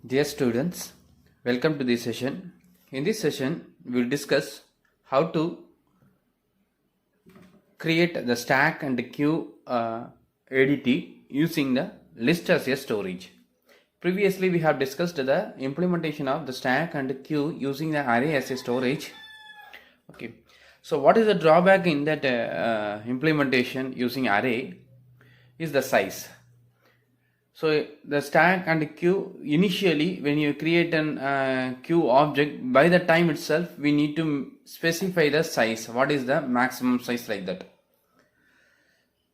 Dear students, welcome to this session. In this session, we will discuss how to create the stack and queue ADT using the list as a storage. Previously, we have discussed the implementation of the stack and queue using the array as a storage. Okay, so what is the drawback in that implementation using array is the size. So the stack and queue, initially when you create an queue object, by the time itself we need to specify the size. What is the maximum size, like that?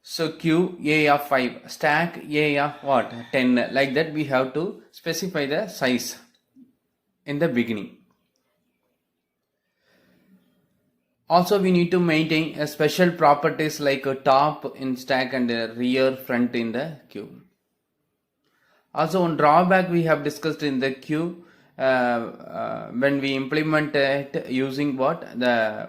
So queue a of 5, stack a of what, 10, like that we have to specify the size in the beginning. Also we need to maintain a special properties like a top in stack and a rear front in the queue. Also, one drawback we have discussed in the queue when we implement it using what, the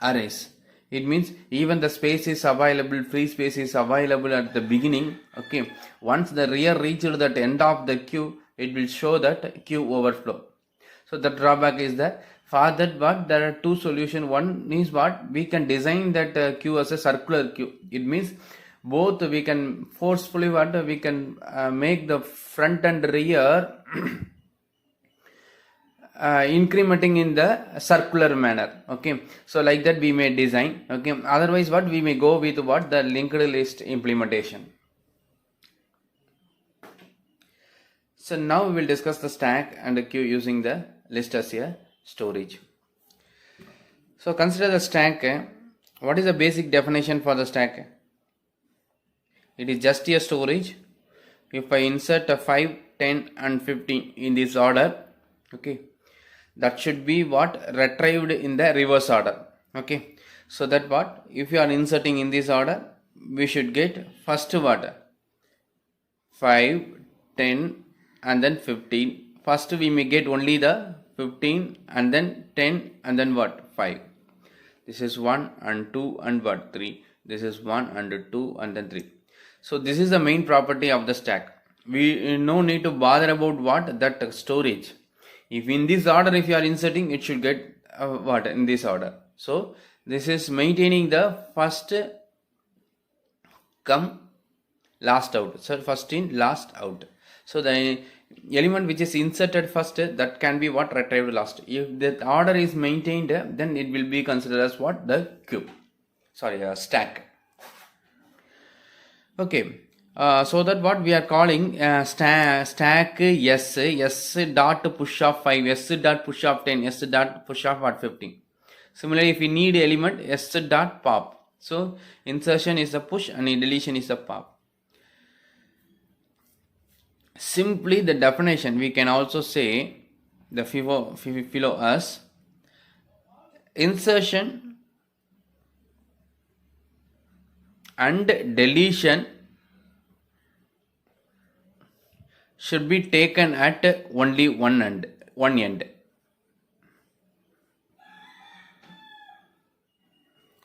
arrays. It means even the space is available, free space is available at the beginning. Okay, once the rear reaches that end of the queue, it will show that queue overflow. So the drawback is that for that what, there are two solutions. One is what, we can design that queue as a circular queue. It means both we can forcefully what, we can make the front and rear incrementing in the circular manner. Okay, so like that we may design. Okay, otherwise what, we may go with what, the linked list implementation. So now we will discuss the stack and the queue using the list as a storage. So consider the stack. What is the basic definition for the stack? It is just a storage. If I insert a 5, 10 and 15 in this order, okay, that should be what, retrieved in the reverse order. Okay, so that what, if you are inserting in this order, we should get first what, 5, 10 and then 15. First we may get only the 15 and then 10 and then what, 5. This is 1 and 2 and what, 3. This is 1 and 2 and then 3. So this is the main property of the stack. We no need to bother about what, that storage. If in this order if you are inserting, it should get what, in this order. So this is maintaining the first come last out. So first in last out. So the element which is inserted first, that can be what, retrieved last. If that order is maintained, then it will be considered as what, the queue. Stack. Okay, so that what we are calling stack s dot push of 5, s dot push of 10, s dot push of what, 15. Similarly, if we need element, s dot pop. So insertion is the push and deletion is the pop. Simply the definition we can also say the below as insertion and deletion should be taken at only one end.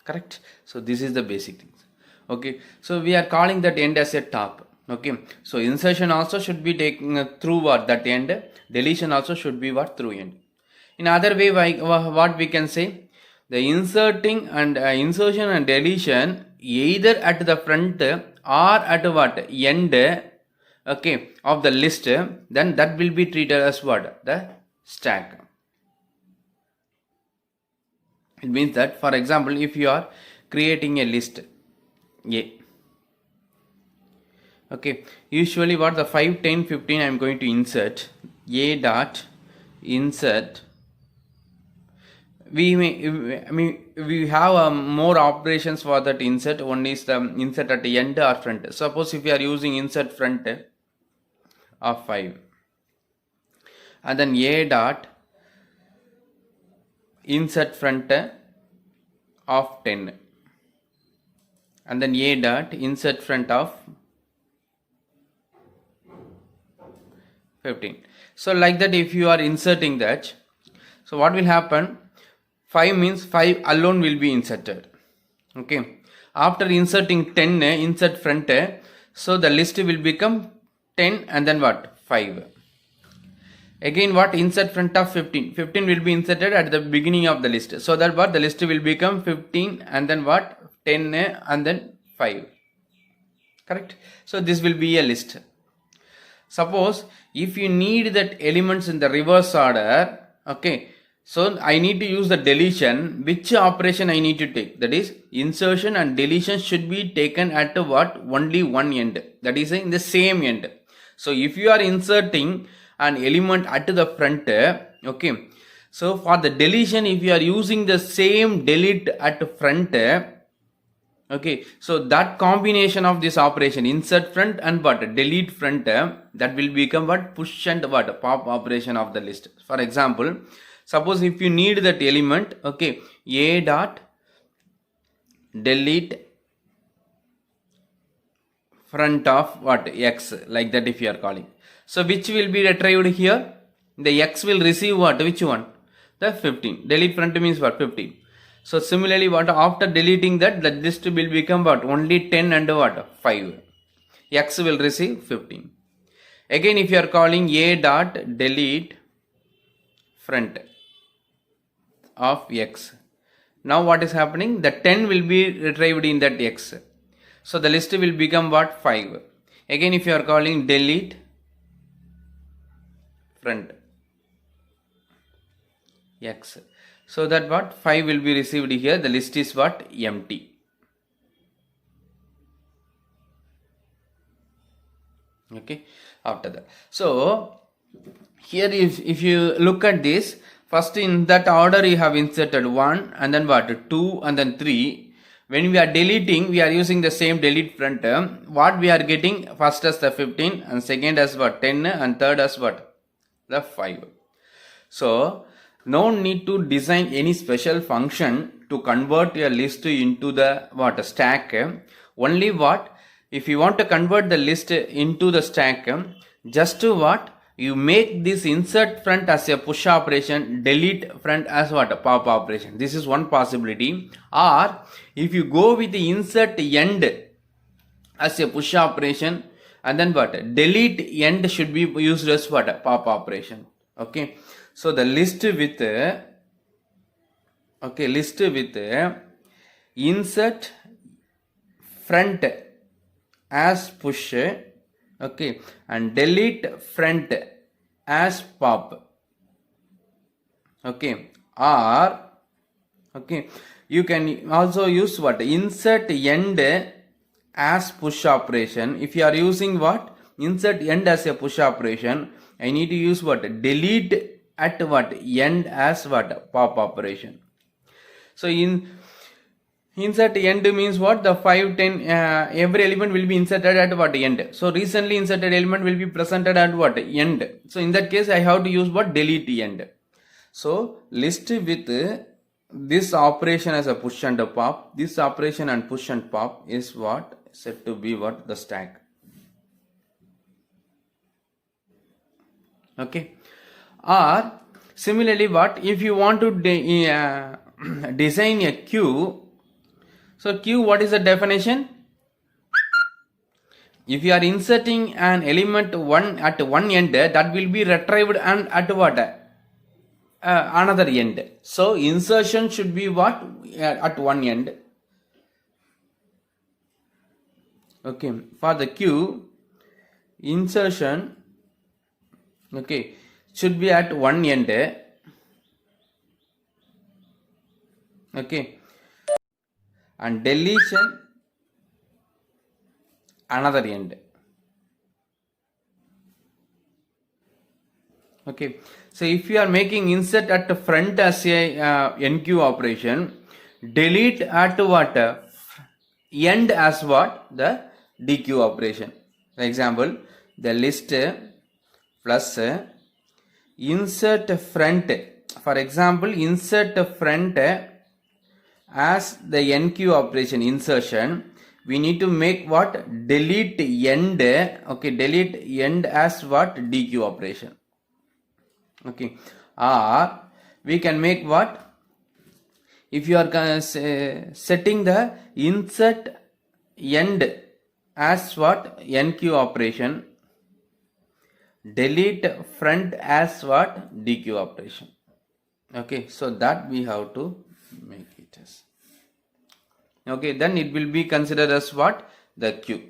Correct? So this is the basic things. Okay, so we are calling that end as a top. Okay, so insertion also should be taken through what, that end. Deletion also should be what, through end. In other way, what we can say, the insertion and deletion either at the front or at what, end, okay, of the list, then that will be treated as what, the stack. It means that, for example, if you are creating a list A, okay, usually what, the 5, 10, 15 I am going to insert A dot insert. We have more operations for that insert. One is the insert at the end or front. Suppose if you are using insert front of 5 and then A dot insert front of 10 and then A dot insert front of 15. So like that, if you are inserting that, so what will happen, 5 means 5 alone will be inserted. Okay, after inserting 10, insert front, so the list will become 10 and then what, 5. Again what, insert front of 15. 15 will be inserted at the beginning of the list. So that what, the list will become 15 and then what, 10 and then 5. Correct? So this will be a list. Suppose if you need that elements in the reverse order, okay, so I need to use the deletion. Which operation I need to take? That is, insertion and deletion should be taken at what? Only one end. That is in the same end. So if you are inserting an element at the front, okay, so for the deletion, if you are using the same delete at front, okay, so that combination of this operation, insert front and what, delete front, that will become what, push and what, pop operation of the list. For example, suppose if you need that element, okay, a dot delete front of what, x, like that if you are calling. So which will be retrieved here? The x will receive what, which one? The 15. Delete front means what, 15. So similarly what, after deleting that, the list will become what, only 10 and what, 5. X will receive 15. Again if you are calling a dot delete front of x. Now what is happening? The 10 will be retrieved in that x. So the list will become what, 5. Again if you are calling delete front x. So that what, 5 will be received here. The list is what, empty. Okay, after that. So here if you look at this, first in that order you have inserted 1 and then what, 2 and then 3. When we are deleting, we are using the same delete front term. What we are getting, first as the 15 and second as what, 10 and third as what, the 5. So no need to design any special function to convert your list into the what, stack. Only what, if you want to convert the list into the stack, just to what, you make this insert front as a push operation, delete front as what, a pop operation. This is one possibility. Or if you go with the insert end as a push operation and then what, delete end should be used as what, a pop operation. Okay, so the list with insert front as push, okay, and delete front as pop, okay, or okay, you can also use what, insert end as push operation. If you are using what, insert end as a push operation, I need to use what, delete at what, end as what, pop operation. So in insert end means what, the 5, 10, every element will be inserted at what, end. So recently inserted element will be presented at what, end. So in that case I have to use what, delete end. So list with this operation as a push and a pop, this operation and push and pop is what, said to be what, the stack. Okay. Or similarly what, if you want to design a queue. So queue, what is the definition? If you are inserting an element at one end, that will be retrieved and at what, another end. So insertion should be what, at one end. Okay, for the queue, insertion, okay, should be at one end. Okay, and deletion another end. Okay, so if you are making insert at the front as a NQ operation, delete at what, end as what, the DQ operation. For example, the list plus insert front. For example, insert front as the NQ operation, insertion, we need to make what, delete end, okay, delete end as what, DQ operation. Okay, or we can make what, if you are setting the insert end as what, NQ operation, delete front as what? DQ operation. Okay, so that we have to make it as. Okay, then it will be considered as what? The queue.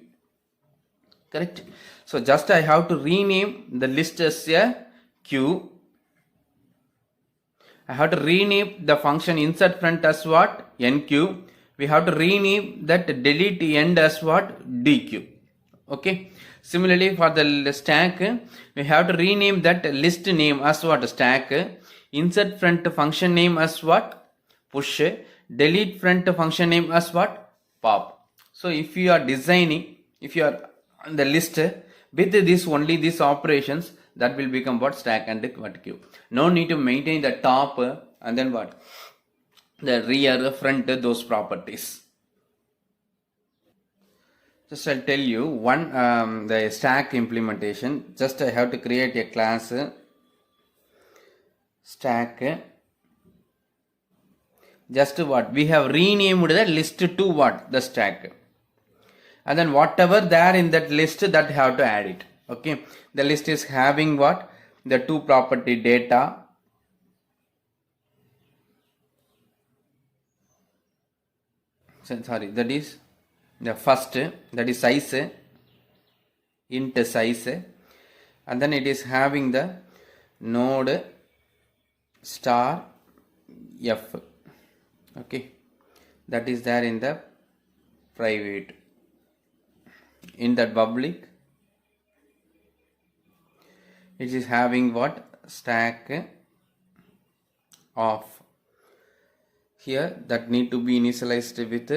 Correct. So just I have to rename the list as a queue. I have to rename the function insert front as what? NQ. We have to rename that delete end as what? DQ. Okay. Similarly for the stack, we have to rename that list name as what? Stack. Insert front function name as what? Push. Delete front function name as what? Pop. So if you are designing, if you are on the list with this only these operations, that will become what? Stack and what? Queue. No need to maintain the top and then what? The rear, front, those properties. Just I'll tell you one the stack implementation. Just I have to create a class stack. Just what? We have renamed the list to what? The stack. And then whatever there in that list, that have to add it. Okay. The list is having what? The two property data. Sorry, that is the first, that is size, int size, and then it is having the node star f. Okay, that is there in the private. In that public, it is having what? Stack of. Here that need to be initialized with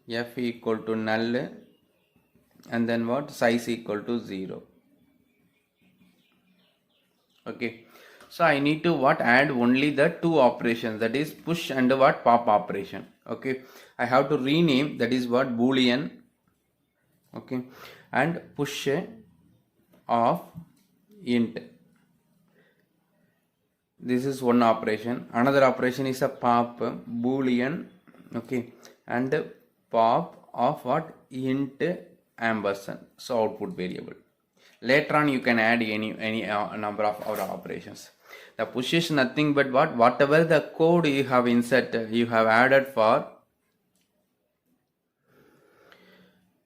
f equal to null and then what? Size equal to 0. Okay. So I need to what? Add only the two operations, that is push and what? Pop operation. Okay. I have to rename, that is what? Boolean. Okay. And push of int. This is one operation. Another operation is a pop boolean. Okay. And pop of what? Int ampersand. So output variable. Later on you can add any number of other operations. The push is nothing but what? Whatever the code you have you have added for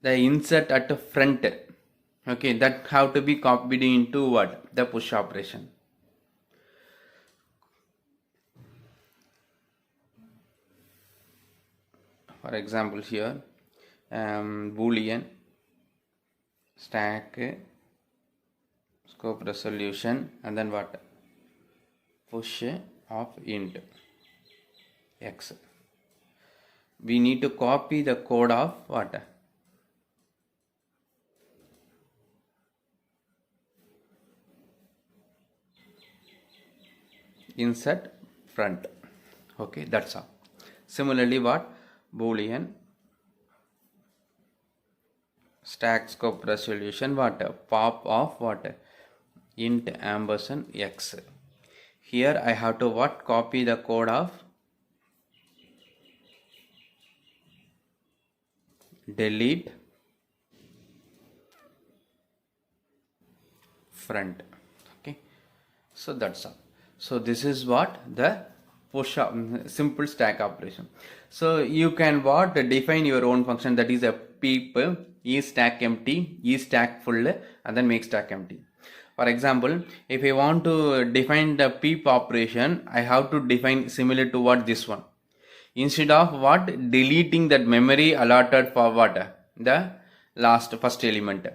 the insert at the front. Okay, that have to be copied into what? The push operation. For example here, boolean stack scope resolution and then what? Push of int x. We need to copy the code of what? Insert front. Okay, that's all. Similarly what? Boolean stack scope resolution what? Pop of what? Int ampersand x. Here I have to what? Copy the code of delete front. Okay, so that's all. So this is what? The push up, simple stack operation. So you can what? Define your own function, that is a peep is stack empty, is stack full, and then make stack empty. For example, if I want to define the peep operation, I have to define similar to what? This one. Instead of what? Deleting that memory allotted for what? The first element.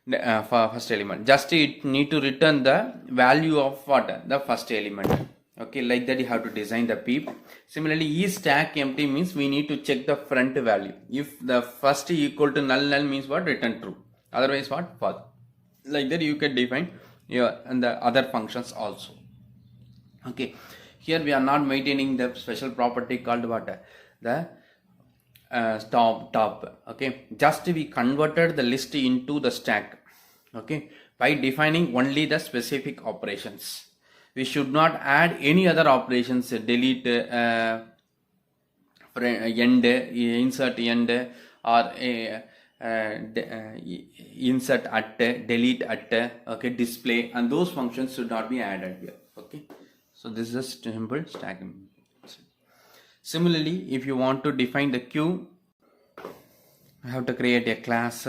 For first element, just it need to return the value of what? The first element. Okay, like that you have to design the peep. Similarly, is stack empty means we need to check the front value. If the first equal to null, null means what? Return true. Otherwise what? False. Like that you can define your and the other functions also. Okay, here we are not maintaining the special property called what? The top. Okay, just we converted the list into the stack. Okay, by defining only the specific operations. We should not add any other operations, delete end, insert end, or insert at, delete at, okay, display, and those functions should not be added here. Okay, so this is a simple stack. Similarly, if you want to define the queue, I have to create a class,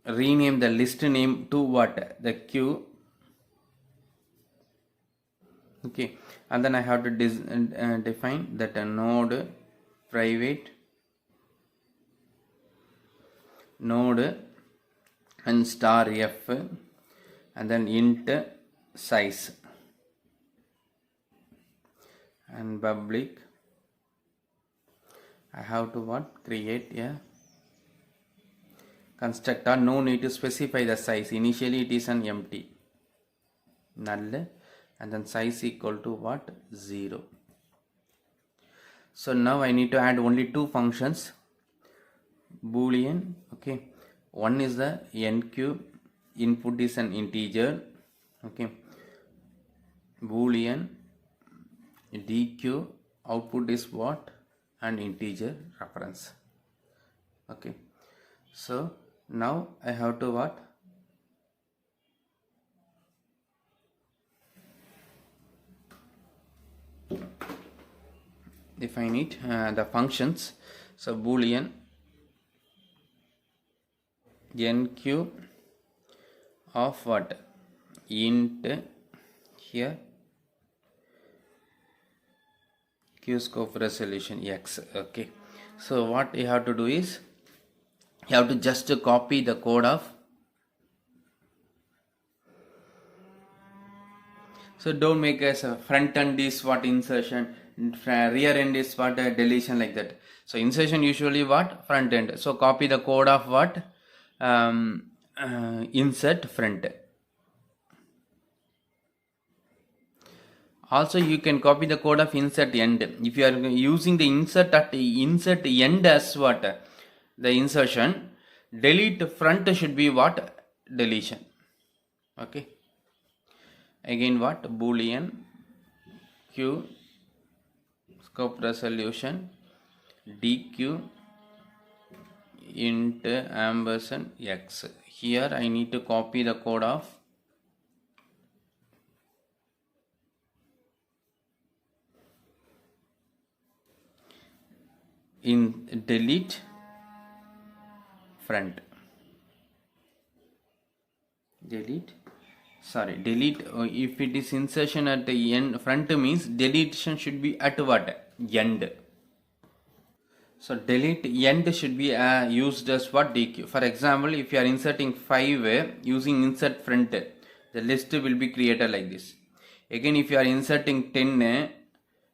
rename the list name to what? The queue. Okay, and then I have to define that a node private node and star f, and then int size, and public I have to what? Create a constructor. No need to specify the size. Initially it is an empty null, and then size equal to what? 0. So now I need to add only two functions, boolean. Okay, one is the enqueue, input is an integer. Okay, boolean dequeue, output is what? An integer reference. Okay, so now I have to what? Define it, the functions. So boolean enqueue of what? Int here q scope resolution x. Okay, so what you have to do is you have to just copy the code of, so don't make as a front end is what insertion, rear end is what deletion, like that. So insertion usually what? Front end. So copy the code of what? Insert front. Also you can copy the code of insert end. If you are using the insert end as what? The insertion, delete front should be what? Deletion. Okay, again what? Boolean q scope resolution dequeue int ampersand x. Here I need to copy the code of in delete front. Delete if it is insertion at the end, front means deletion should be at what? End. So delete end should be used as what? Dequeue. For example, if you are inserting 5 using insert front, the list will be created like this. Again, if you are inserting 10,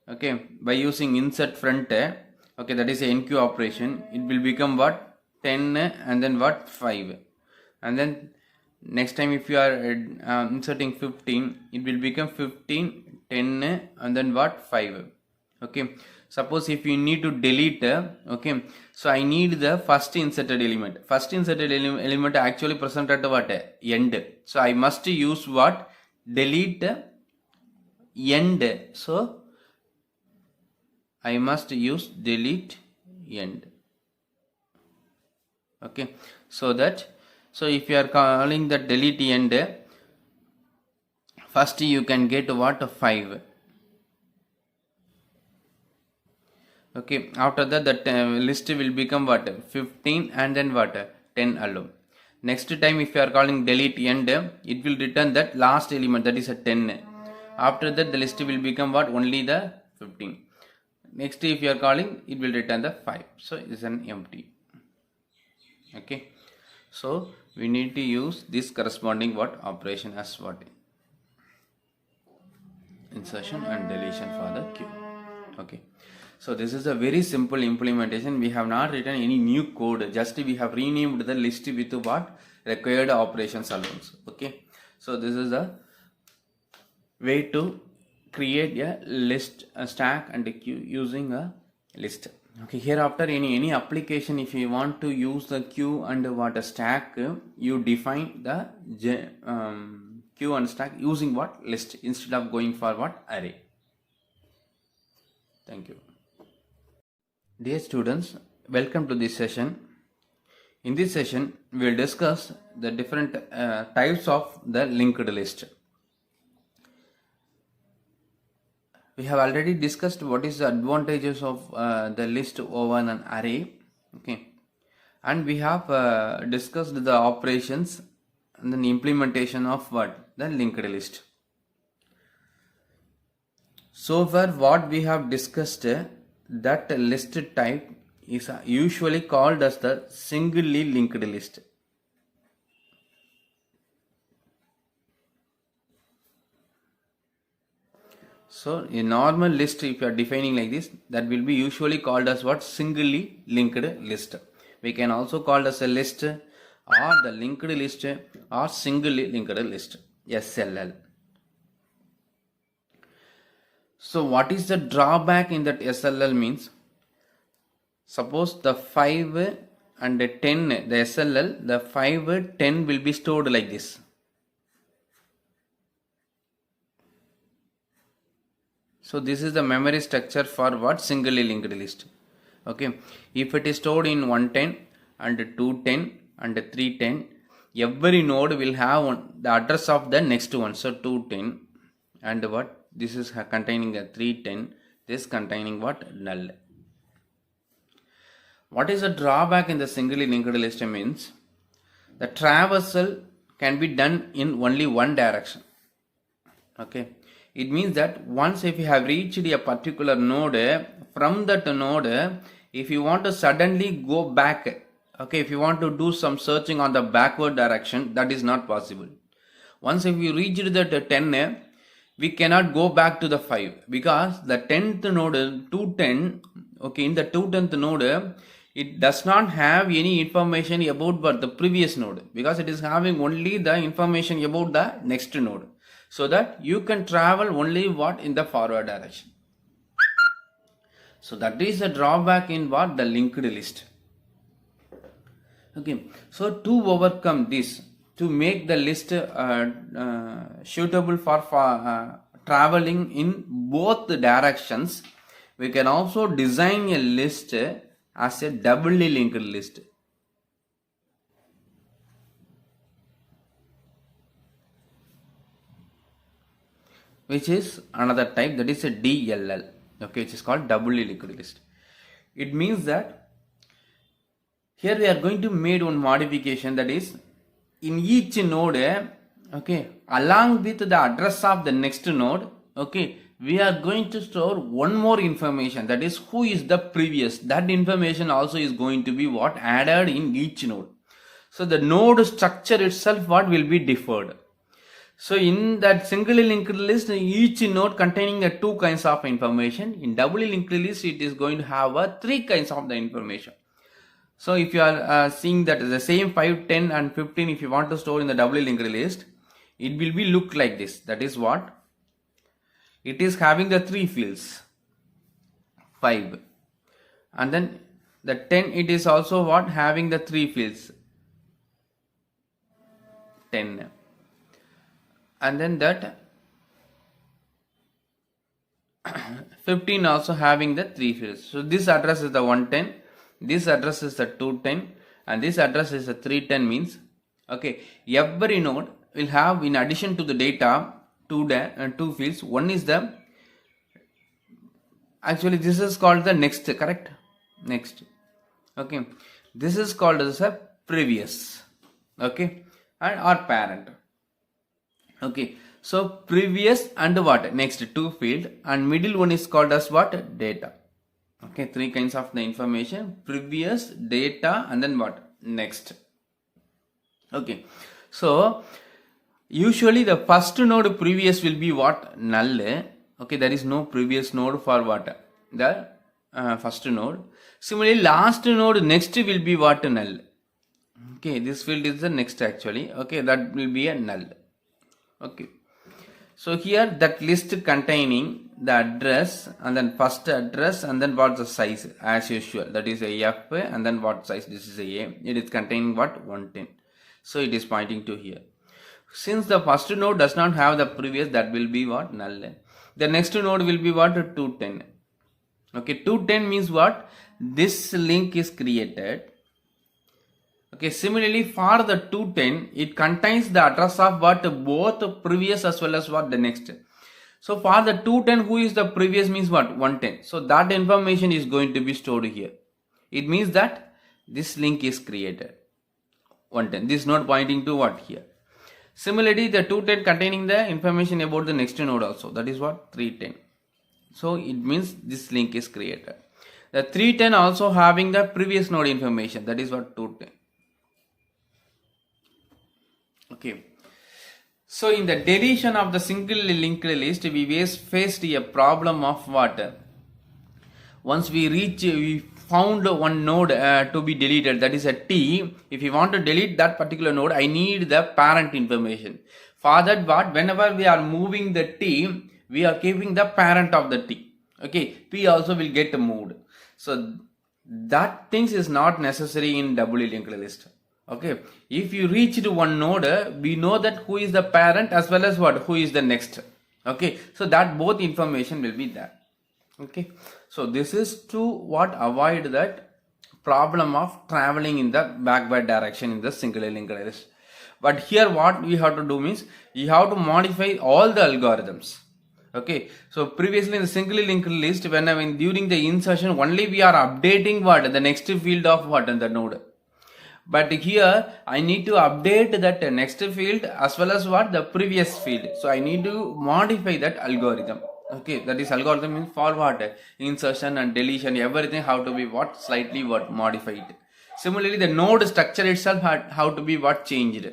okay, by using insert front, okay, that is a enqueue operation, it will become what? 10 and then what? 5. And then next time if you are inserting 15, it will become 15, 10 and then what? 5. Okay, suppose if you need to delete, okay, so I need the first inserted element. First inserted element actually present at what? End. So I must use what? Delete end. So I must use delete end. Okay, so that, so if you are calling the delete end, first you can get what? 5. Okay, after that the list will become what? 15 and then what? 10 alone. Next time if you are calling delete end, it will return that last element, that is a 10. After that the list will become what? Only the 15. Next if you are calling, it will return the 5. So it is an empty. Okay, so we need to use this corresponding what? Operation as what? Insertion and deletion for the queue. Okay, so this is a very simple implementation. We have not written any new code, just we have renamed the list with what? Required operations alone. Okay, so this is a way to create a list, a stack and a queue using a list. Okay, hereafter any application, if you want to use the queue and what? A stack, you define the queue and stack using what? List, instead of going for what? Array. Thank you. Dear students, welcome to this session. In this session, we will discuss the different types of the linked list. We have already discussed what is the advantages of the list over an array. Okay, and we have discussed the operations and then implementation of what? The linked list. So far what we have discussed, that list type is usually called as the singly linked list. So a normal list, if you are defining like this, that will be usually called as what? Singly linked list. We can also call as a list or the linked list or singly linked list, SLL. So what is the drawback in that SLL means? Suppose the 5 and 10, the SLL, the 5, 10 will be stored like this. So this is the memory structure for what? Singly linked list. Okay, if it is stored in 110 and 210 and 310, every node will have the address of the next one. So 210 and what? This is containing a 310, this containing what? Null. What is the drawback in the singly linked list means? The traversal can be done in only one direction. Okay, it means that once if you have reached a particular node, from that node, if you want to suddenly go back, okay, if you want to do some searching on the backward direction, that is not possible. Once if you reached that 10, we cannot go back to the 5 because the 10th node, 210, okay, in the 210th node, it does not have any information about the previous node because it is having only the information about the next node, so that you can travel only what? In the forward direction. So that is the drawback in what? The linked list. Okay, so to overcome this, to make the list suitable for traveling in both the directions, we can also design a list as a doubly linked list. Which is another type, that is a DLL, okay, which is called doubly linked list. It means that here we are going to make one modification, that is in each node, okay, along with the address of the next node, okay, we are going to store one more information, that is who is the previous. That information also is going to be what? Added in each node. So the node structure itself what will be deferred. So in that singly linked list, each node containing two kinds of information. In doubly linked list, it is going to have three kinds of the information. So if you are seeing that the same 5, 10 and 15, if you want to store in the doubly linked list, it will be look like this. That is what? It is having the three fields, 5, and then the 10, it is also what? Having the three fields, 10, and then that 15 also having the three fields. So this address is the 110, this address is the 210, and this address is the 310. Means, okay, every node will have, in addition to the data, two fields. One is the, actually this is called the next, correct? Next, okay, this is called as a previous, okay, and or parent. Okay, so previous and what? Next, two field, and middle one is called as what? Data. Okay, three kinds of the information: previous, data, and then what? Next. Okay, so usually the first node previous will be what? Null. Okay, there is no previous node for what? The first node. Similarly, last node next will be what? Null. Okay, this field is the next actually. Okay, that will be a null. Okay, so here that list containing the address and then first address and then what the size as usual, that is a F, and then what size? This is a it is containing what? 110. So it is pointing to here. Since the first node does not have the previous, that will be what? Null. The next node will be what? 210. Okay, 210 means what? This link is created. Okay, similarly for the 210, it contains the address of what both previous as well as what the next. So for the 210, who is the previous means what? 110. So that information is going to be stored here. It means that this link is created. 110. This node pointing to what here? Similarly, the 210 containing the information about the next node also. That is what? 310. So it means this link is created. The 310 also having the previous node information. That is what 210. Okay. So in the deletion of the single linked list, we faced a problem of what? Once we found one node to be deleted, that is a T. If you want to delete that particular node, I need the parent information. For that, what? Whenever we are moving the T, we are keeping the parent of the T. Okay, P also will get moved. So that things is not necessary in doubly linked list. Okay, if you reach to one node, we know that who is the parent as well as what, who is the next. Okay, so that both information will be there. Okay, so this is to what, avoid that problem of traveling in the backward direction in the single linked list. But here what we have to do means, you have to modify all the algorithms. Okay, so previously in the single linked list, when during the insertion only we are updating what, the next field of what in the node. But here I need to update that next field as well as what, the previous field. So I need to modify that algorithm. Okay, that is algorithm means for what, insertion and deletion, everything how to be what, slightly what, modified. Similarly, the node structure itself had how to be what, changed.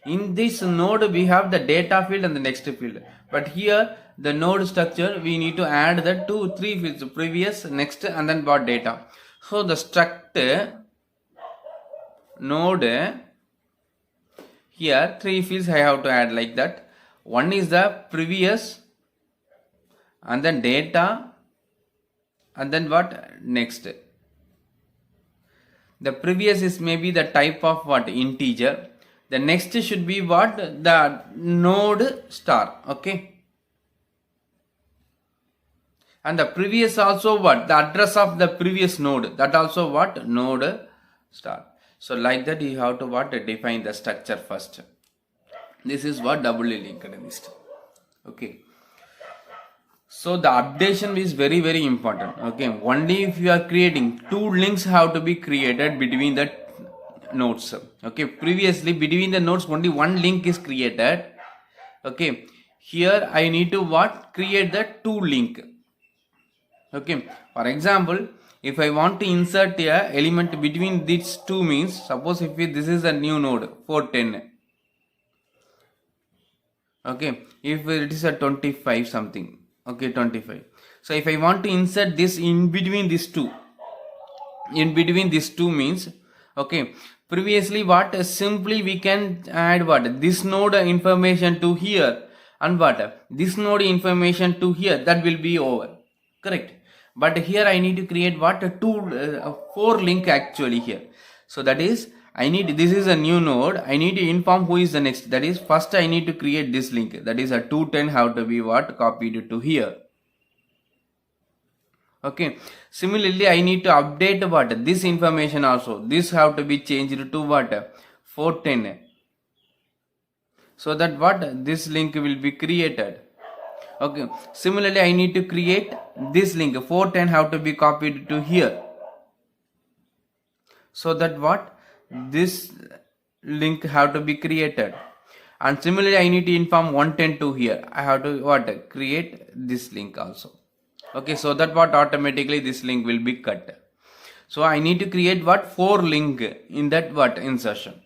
In this node we have the data field and the next field. But here the node structure we need to add the 2-3 fields, previous, next, and then what, data. So the struct node, here 3 fields I have to add like that. One is the previous, and then data, and then what, next. The previous is maybe the type of what, integer. The next should be what, the node star. Okay, and the previous also what, the address of the previous node, that also what, node star. So like that you have to what, define the structure first. This is what doubly linked list. Okay, so the updation is very important. Okay, only if you are creating, 2 links have to be created between the nodes. Okay, previously between the nodes only 1 link is created. Okay, here I need to what, create the 2 link. Okay, for example, if I want to insert a element between these 2 means, suppose if this is a new node 410. Okay, if it is a 25 something. Okay, 25. So if I want to insert this in between these two, means, okay, previously what, simply we can add what, this node information to here, and what, this node information to here, that will be over, correct. But here I need to create what, 4 link actually here. So that is, this is a new node, I need to inform who is the next. That is, first I need to create this link, that is a 210 have to be what, copied to here. Okay, similarly I need to update what, this information also, this have to be changed to what, 410, so that what, this link will be created. Okay, similarly I need to create this link, 410 have to be copied to here, so that what, this link have to be created. And similarly I need to inform 110 to here, I have to what, create this link also. Okay, so that what, automatically this link will be cut. So I need to create what, 4 link in that what, insertion.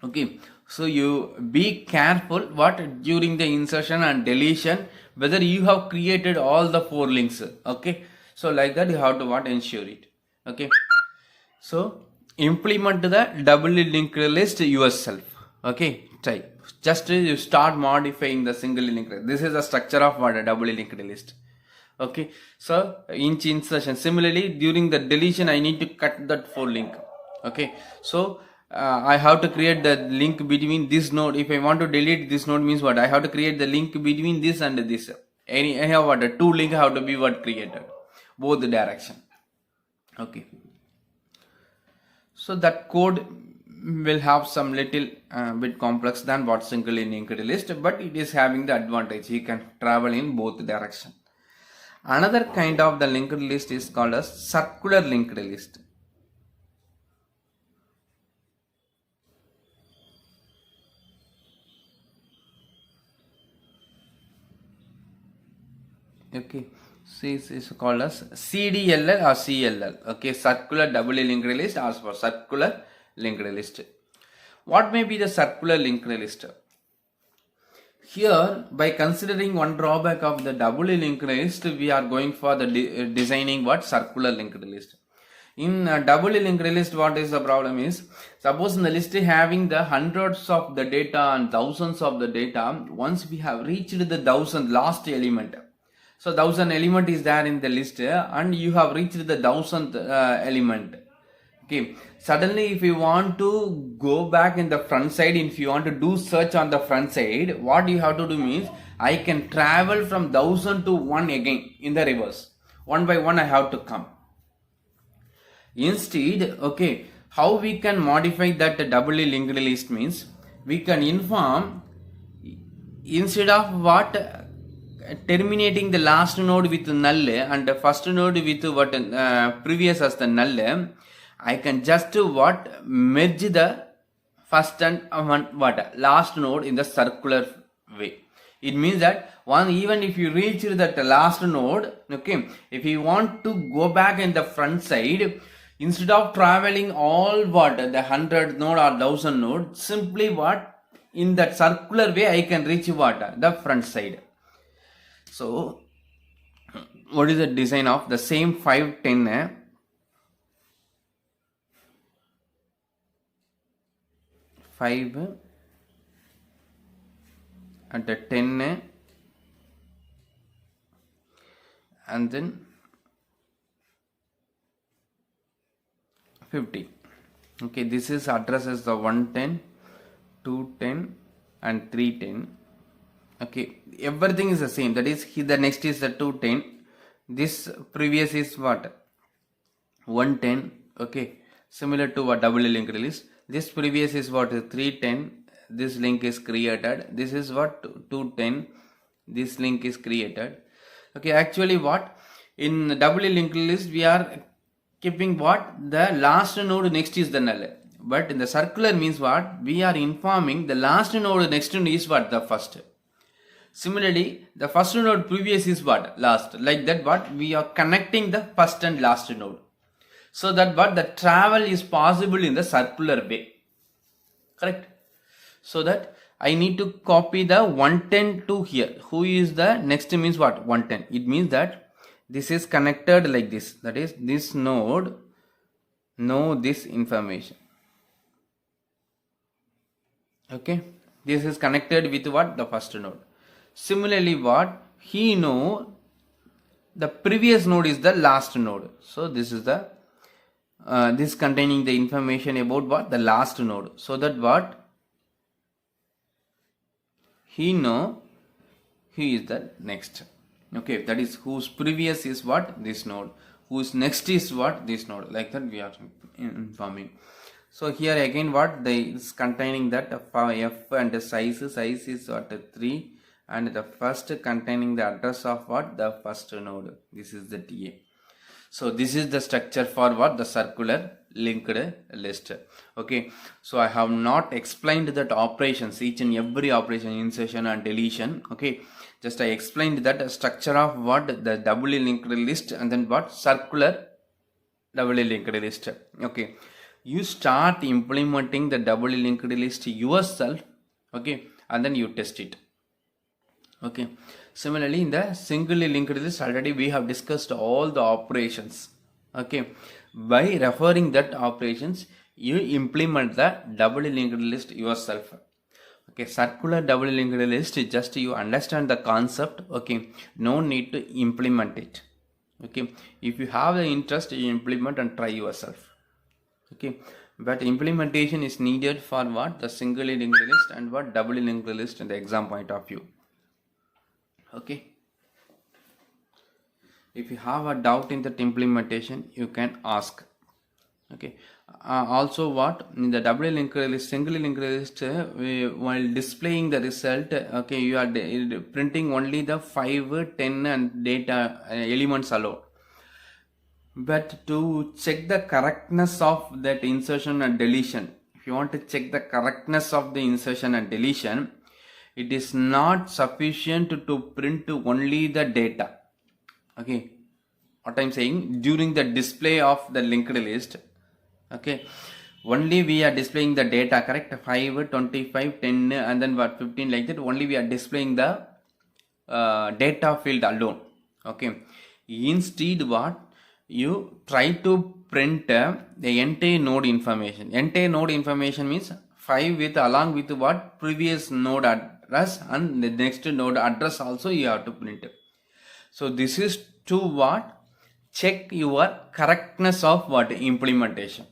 Okay, so you be careful what, during the insertion and deletion, whether you have created all the 4 links. Okay, so like that you have to what, ensure it. Okay, so implement the doubly linked list yourself. Okay, try, just you start modifying the single linked list. This is the structure of what, a doubly linked list. Okay, so each insertion, similarly during the deletion I need to cut that 4 link. Okay, so I have to create the link between this node. If I want to delete this node means what, I have to create the link between this and this. Anyhow what, 2 link have to be what, created, both the direction. Okay, so that code will have some little bit complex than what singly linked list, but it is having the advantage. You can travel in both direction. Another kind of the linked list is called as circular linked list. Okay, this is called as CDLL or CLL. Okay, circular doubly linked list or for circular linked list. What may be the circular linked list? Here, by considering one drawback of the doubly linked list, we are going for the designing what circular linked list. In doubly linked list, what is the problem is, suppose in the list having the hundreds of the data and thousands of the data, once we have reached the 1000 last element, so 1000 element is there in the list and you have reached the 1000th element. Okay, suddenly if you want to go back in the front side, if you want to do search on the front side, what you have to do means, I can travel from 1000 to 1 again in the reverse. One by one I have to come. Instead, okay, how we can modify that doubly linked list means, we can inform, instead of what terminating the last node with null and the first node with what previous as the null, I can just what merge the first and last node in the circular way. It means that even if you reach that last node, okay, if you want to go back in the front side, instead of traveling all what the 100 node or 1000 node, simply what in that circular way I can reach what the front side. So what is the design of the same 510 5 and the 10 and then 50. Okay, this is addresses the 110, 210 and 310. Okay, everything is the same. That is, the next is the 210. This previous is what 110. Okay, similar to what doubly linked list. This previous is what 310. This link is created. This is what 210. This link is created. Okay, actually what in doubly linked list we are keeping what the last node next is the null. But in the circular means what we are informing the last node next is what the first. Similarly, the first node previous is what last. Like that, what we are connecting the first and last node, so that what the travel is possible in the circular way. Correct. So that I need to copy the 110 to here. Who is the next means what 110. It means that this is connected like this. That is, this node know this information. Okay, this is connected with what the first node. Similarly, what he know the previous node is the last node. So this is the this containing the information about what the last node. So that what he know he is the next. Okay, that is whose previous is what this node, whose next is what this node. Like that we are informing. So here again what is containing that f and the size is what 3, and the first containing the address of what the first node. This is the TA. So this is the structure for what the circular linked list. Okay, so I have not explained that operations, each and every operation, insertion and deletion. Okay, just I explained that structure of what the doubly linked list and then what circular doubly linked list. Okay, you start implementing the doubly linked list yourself. Okay, and then you test it. Okay, similarly in the singly linked list already we have discussed all the operations. Okay, by referring that operations you implement the doubly linked list yourself. Okay, circular doubly linked list is just you understand the concept. Okay, no need to implement it. Okay, if you have the interest, you implement and try yourself. Okay, but implementation is needed for what the singly linked list and what doubly linked list in the exam point of view. Okay, if you have a doubt in that implementation, you can ask. Okay. Also, what in the double linked list, single linked list, while displaying the result, okay, you are printing only the 5, 10, and data elements alone. But to check the correctness of that insertion and deletion, if you want to check the correctness of the insertion and deletion, it is not sufficient to print only the data. Okay, what I'm saying, during the display of the linked list, okay, only we are displaying the data, correct? 5, 25, 10, and then what, 15, like that. Only we are displaying the data field alone. Okay, instead what you try to print the entire node information. Entire node information means 5 with along with what, previous node address and the next node address also you have to print. So this is to what, check your correctness of what, implementation.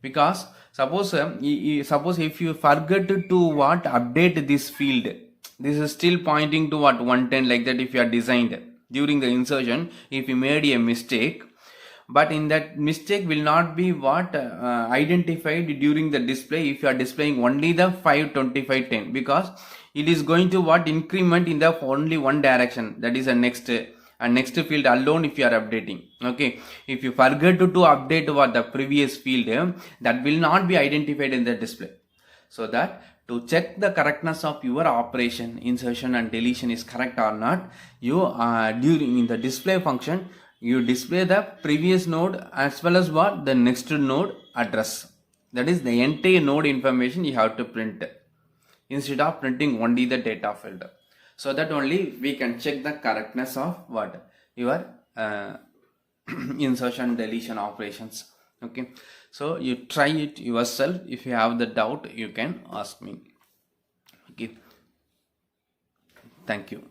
Because suppose suppose if you forget to what, update this field, this is still pointing to what, 110, like that. If you are designed during the insertion, if you made a mistake, but in that mistake will not be what, identified during the display if you are displaying only the 5, 25, 10, because it is going to what, increment in the only one direction, that is a next field alone if you are updating. Okay, if you forget to update what, the previous field, that will not be identified in the display. So that to check the correctness of your operation, insertion and deletion is correct or not, you during in the display function, you display the previous node as well as what, the next node address. That is the entire node information you have to print instead of printing only the data field. So that only we can check the correctness of what, your insertion deletion operations. Okay, so you try it yourself. If you have the doubt, you can ask me. Okay, thank you.